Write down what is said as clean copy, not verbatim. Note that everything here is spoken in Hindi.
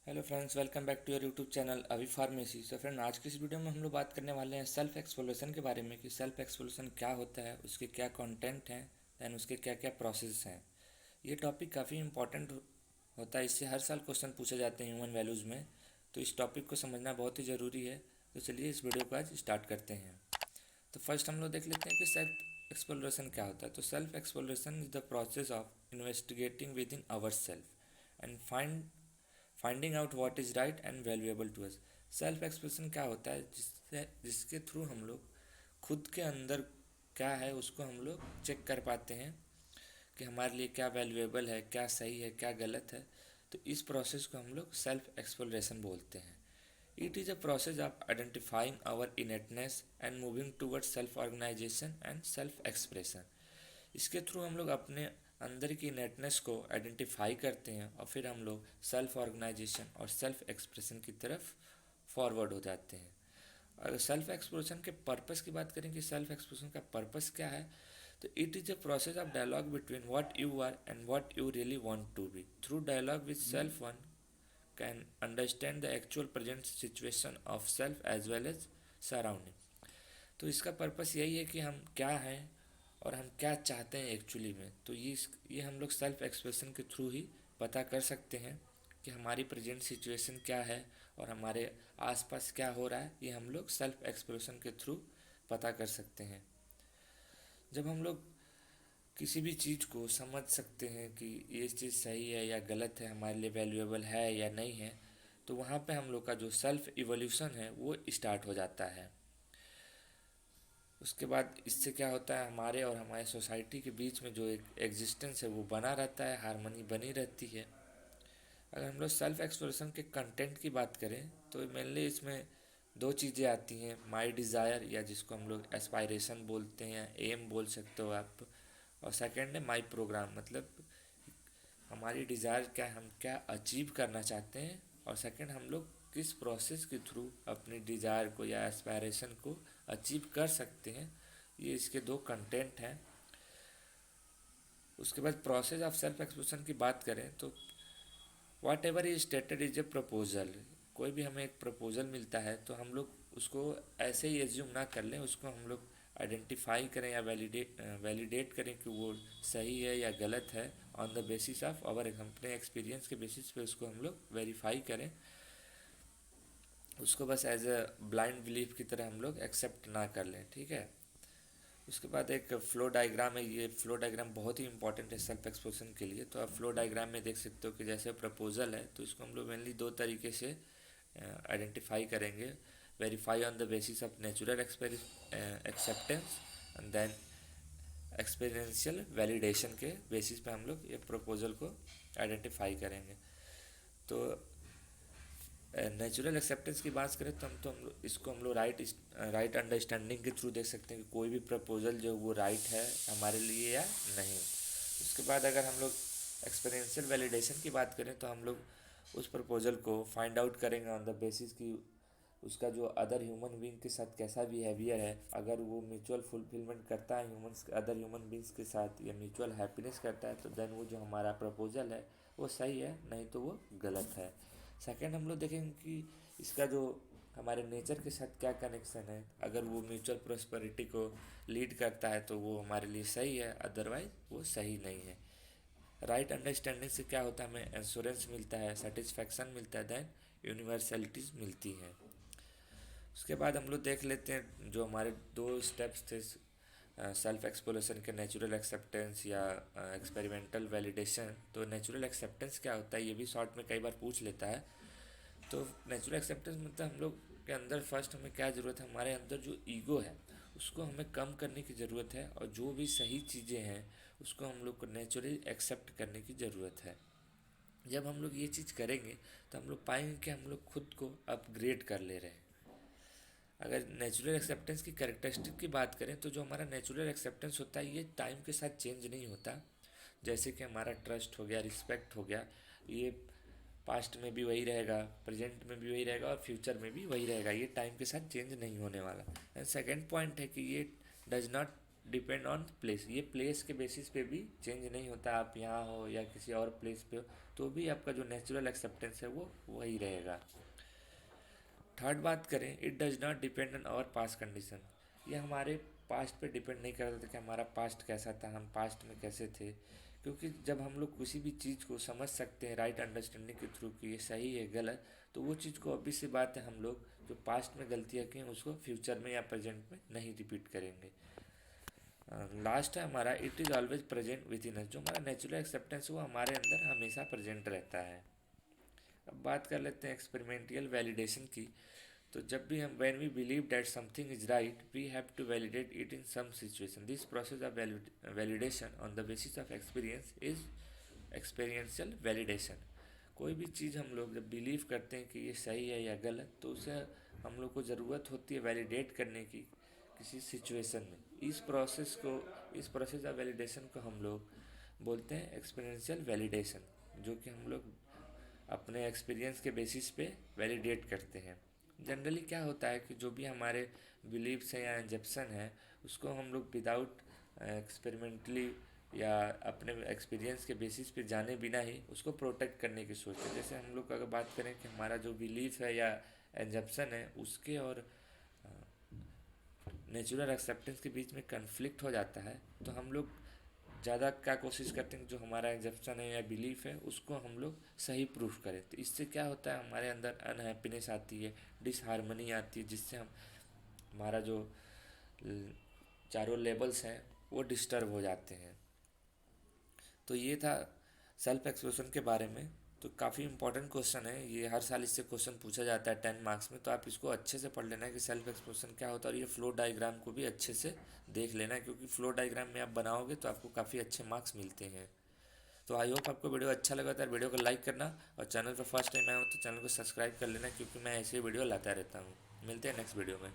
Hello friends, welcome back to your YouTube channel Abhi pharmacy. So friend, आज की इस वीडियो में हम लोग बात करने वाले हैं सेल्फ एक्सप्लोरेशन के बारे में कि सेल्फ एक्सप्लोरेशन क्या होता है, उसके क्या कंटेंट हैं, दैन उसके क्या क्या प्रोसेस हैं। ये टॉपिक काफ़ी इंपॉर्टेंट होता है, इससे हर साल क्वेश्चन पूछे जाते हैं ह्यूमन वैल्यूज़ में। तो इस टॉपिक को समझना बहुत ही ज़रूरी है। तो चलिए इस वीडियो को आज स्टार्ट करते हैं। तो फर्स्ट हम लोग देख लेते हैं कि सेल्फ एक्सप्लोरेशन क्या होता है। तो self exploration is the process of investigating within our self and finding out what is right and valuable to us. Self expression क्या होता है, जिसके थ्रू हम लोग खुद के अंदर क्या है उसको हम लोग चेक कर पाते हैं कि हमारे लिए क्या वैल्यूएबल है, क्या सही है, क्या गलत है। तो इस प्रोसेस को हम लोग सेल्फ एक्सप्लोरेशन बोलते हैं। It is a process of identifying our innateness and moving towards self organisation and self expression. इसके थ्रू हम लोग अपने अंदर की नेटनेस को आइडेंटिफाई करते हैं और फिर हम लोग सेल्फ ऑर्गेनाइजेशन और सेल्फ एक्सप्रेशन की तरफ फॉरवर्ड हो जाते हैं। अगर सेल्फ एक्सप्रेशन के पर्पस की बात करें कि सेल्फ एक्सप्रेशन का पर्पस क्या है, तो it is a process of dialogue between what you are and what you really want to be. Through dialogue with self one can understand the actual present situation of self as well as surrounding. तो इसका पर्पस यही है कि हम क्या हैं और हम क्या चाहते हैं एक्चुअली में। तो ये हम लोग सेल्फ एक्सप्रेशन के थ्रू ही पता कर सकते हैं कि हमारी प्रेजेंट सिचुएशन क्या है और हमारे आसपास क्या हो रहा है। ये हम लोग सेल्फ एक्सप्रेशन के थ्रू पता कर सकते हैं। जब हम लोग किसी भी चीज़ को समझ सकते हैं कि ये चीज़ सही है या गलत है, हमारे लिए वैल्यूएबल है या नहीं है, तो वहाँ पे हम लोग का जो सेल्फ इवोल्यूशन है वो स्टार्ट हो जाता है। उसके बाद इससे क्या होता है, हमारे और हमारे सोसाइटी के बीच में जो एक एग्जिस्टेंस है वो बना रहता है, हारमोनी बनी रहती है। अगर हम लोग सेल्फ एक्सप्लोरेशन के कंटेंट की बात करें तो मेनली इसमें दो चीज़ें आती हैं, माई डिज़ायर या जिसको हम लोग एस्पायरेशन बोलते हैं, एम बोल सकते हो आप। और सेकंड है माई प्रोग्राम, मतलब हमारी डिज़ायर क्या है, हम क्या अचीव करना चाहते हैं। और सेकंड, हम लोग किस प्रोसेस के थ्रू अपनी डिज़ायर को या एस्पायरेशन को अचीव कर सकते हैं। ये इसके दो कंटेंट हैं। उसके बाद प्रोसेस ऑफ सेल्फ एक्सप्रेशन की बात करें तो whatever is stated is a proposal. कोई भी हमें एक प्रपोजल मिलता है तो हम लोग उसको ऐसे ही एज्यूम ना कर लें, उसको हम लोग आइडेंटिफाई करें या वैलिडेट करें कि वो सही है या गलत है। On the basis of our अपने एक्सपीरियंस के बेसिस पे उसको हम लोग वेरीफाई करें। उसको बस एज अ ब्लाइंड बिलीफ की तरह हम लोग एक्सेप्ट ना कर लें, ठीक है। उसके बाद एक फ्लो डायग्राम है। ये फ्लो डायग्राम बहुत ही इंपॉर्टेंट है सेल्फ एक्सप्रेशन के लिए। तो आप फ्लो डायग्राम में देख सकते हो कि जैसे प्रपोजल है तो इसको हम लोग मेनली दो तरीके से आइडेंटिफाई करेंगे। Verify on the basis of natural acceptance and then experiential validation के बेसिस पे हम लोग ये प्रपोजल को आइडेंटिफाई करेंगे। तो नेचुरल एक्सेप्टेंस की बात करें तो हम लोग इसको हम लोग राइट अंडरस्टैंडिंग के थ्रू देख सकते हैं कि कोई भी प्रपोजल जो वो राइट है हमारे लिए या नहीं। उसके बाद अगर हम लोग एक्सपीरियंशियल वैलिडेशन की बात करें तो हम लोग उस प्रपोजल को फाइंड आउट करेंगे ऑन द बेसिस कि उसका जो अदर ह्यूमन बींग के साथ कैसा बिहेवियर है। अगर वो म्यूचुअल फुलफिलमेंट करता है ह्यूमंस अदर ह्यूमन बींग्स के साथ या म्यूचुअल हैप्पीनेस करता है तो देन वो जो हमारा प्रपोजल है वो सही है, नहीं तो वो गलत है। सेकंड, हम लोग देखेंगे कि इसका जो हमारे नेचर के साथ क्या कनेक्शन है। अगर वो म्यूचुअल प्रोस्पेरिटी को लीड करता है तो वो हमारे लिए सही है, अदरवाइज वो सही नहीं है। राइट अंडरस्टैंडिंग से क्या होता है, हमें एश्योरेंस मिलता है, सेटिस्फैक्शन मिलता है, देन यूनिवर्सलिटीज मिलती है। उसके बाद हम लोग देख लेते हैं जो हमारे दो स्टेप्स थे सेल्फ एक्सप्लोरेशन के, नेचुरल एक्सेप्टेंस या एक्सपेरिमेंटल वैलिडेशन। तो नेचुरल एक्सेप्टेंस क्या होता है ये भी शॉर्ट में कई बार पूछ लेता है। तो नेचुरल एक्सेप्टेंस मतलब हम लोग के अंदर फर्स्ट हमें क्या ज़रूरत है, हमारे अंदर जो ईगो है उसको हमें कम करने की ज़रूरत है और जो भी सही चीज़ें हैं उसको हम लोग को नेचुरली एक्सेप्ट करने की ज़रूरत है। जब हम लोग ये चीज़ करेंगे तो हम लोग पाएंगे कि हम लोग खुद को अपग्रेड कर ले रहे हैं। अगर नेचुरल एक्सेप्टेंस की कैरेक्टरिस्टिक की बात करें तो जो हमारा नेचुरल एक्सेप्टेंस होता है ये टाइम के साथ चेंज नहीं होता। जैसे कि हमारा ट्रस्ट हो गया, रिस्पेक्ट हो गया, ये पास्ट में भी वही रहेगा, प्रेजेंट में भी वही रहेगा और फ्यूचर में भी वही रहेगा। ये टाइम के साथ चेंज नहीं होने वाला। एंड सेकेंड पॉइंट है कि ये does not depend on place, ये प्लेस के बेसिस पे भी चेंज नहीं होता। आप यहाँ हो या किसी और प्लेस पे हो तो भी आपका जो नेचुरल एक्सेप्टेंस है वो वही रहेगा। थर्ड बात करें, it does not depend on our past condition. ये हमारे पास्ट पे डिपेंड नहीं करता था कि हमारा पास्ट कैसा था, हम पास्ट में कैसे थे। क्योंकि जब हम लोग किसी भी चीज़ को समझ सकते हैं राइट अंडरस्टैंडिंग के थ्रू कि ये सही है गलत, तो वो चीज़ को अभी से बात है हम लोग जो पास्ट में गलतियाँ की हैं उसको फ्यूचर में या प्रेजेंट में नहीं रिपीट करेंगे। लास्ट है हमारा, it is always present within us. जो हमारा नेचुरल एक्सेप्टेंस वो हमारे अंदर हमेशा प्रेजेंट रहता है। अब बात कर लेते हैं एक्सपेरिमेंटल वैलिडेशन की। तो जब भी हम when we believe that something is right we have to validate it in some situation. This process of validation on the basis of experience is experiential validation. कोई भी चीज़ हम लोग जब बिलीव करते हैं कि ये सही है या गलत, तो उसे हम लोग को ज़रूरत होती है वैलिडेट करने की किसी सिचुएशन में। इस प्रोसेस ऑफ वैलिडेशन को हम लोग बोलते हैं एक्सपीरियंशियल वैलिडेशन, जो कि हम लोग अपने एक्सपीरियंस के बेसिस पे वैलिडेट करते हैं। जनरली क्या होता है कि जो भी हमारे बिलीव्स हैं या एंजप्शन है उसको हम लोग विदाउट एक्सपेरिमेंटली या अपने एक्सपीरियंस के बेसिस पे जाने बिना ही उसको प्रोटेक्ट करने की सोचते हैं। जैसे हम लोग अगर बात करें कि हमारा जो बिलीफ है या एंजप्शन है उसके और नेचुरल एक्सेप्टेंस के बीच में कन्फ्लिक्ट हो जाता है, तो हम लोग ज़्यादा क्या कोशिश करते हैं जो हमारा एग्जप्शन है या बिलीफ है उसको हम लोग सही प्रूफ करें। तो इससे क्या होता है हमारे अंदर अनहैप्पीनेस आती है, डिसहारमनी आती है, जिससे हम हमारा जो चारों लेवल्स हैं वो डिस्टर्ब हो जाते हैं। तो ये था सेल्फ एक्सप्रेशन के बारे में। तो काफ़ी इंपॉर्टेंट क्वेश्चन है ये, हर साल इससे क्वेश्चन पूछा जाता है 10 मार्क्स में। तो आप इसको अच्छे से पढ़ लेना है कि सेल्फ एक्सप्रेशन क्या होता है, और ये फ्लो डायग्राम को भी अच्छे से देख लेना है, क्योंकि फ्लो डायग्राम में आप बनाओगे तो आपको काफ़ी अच्छे मार्क्स मिलते हैं। तो आई होप आपको वीडियो अच्छा लगा था। वीडियो को लाइक करना, और चैनल पर फर्स्ट टाइम आया हो तो चैनल को सब्सक्राइब कर लेना, क्योंकि मैं ऐसे वीडियो लाता रहता हूँ। मिलते हैं नेक्स्ट वीडियो में।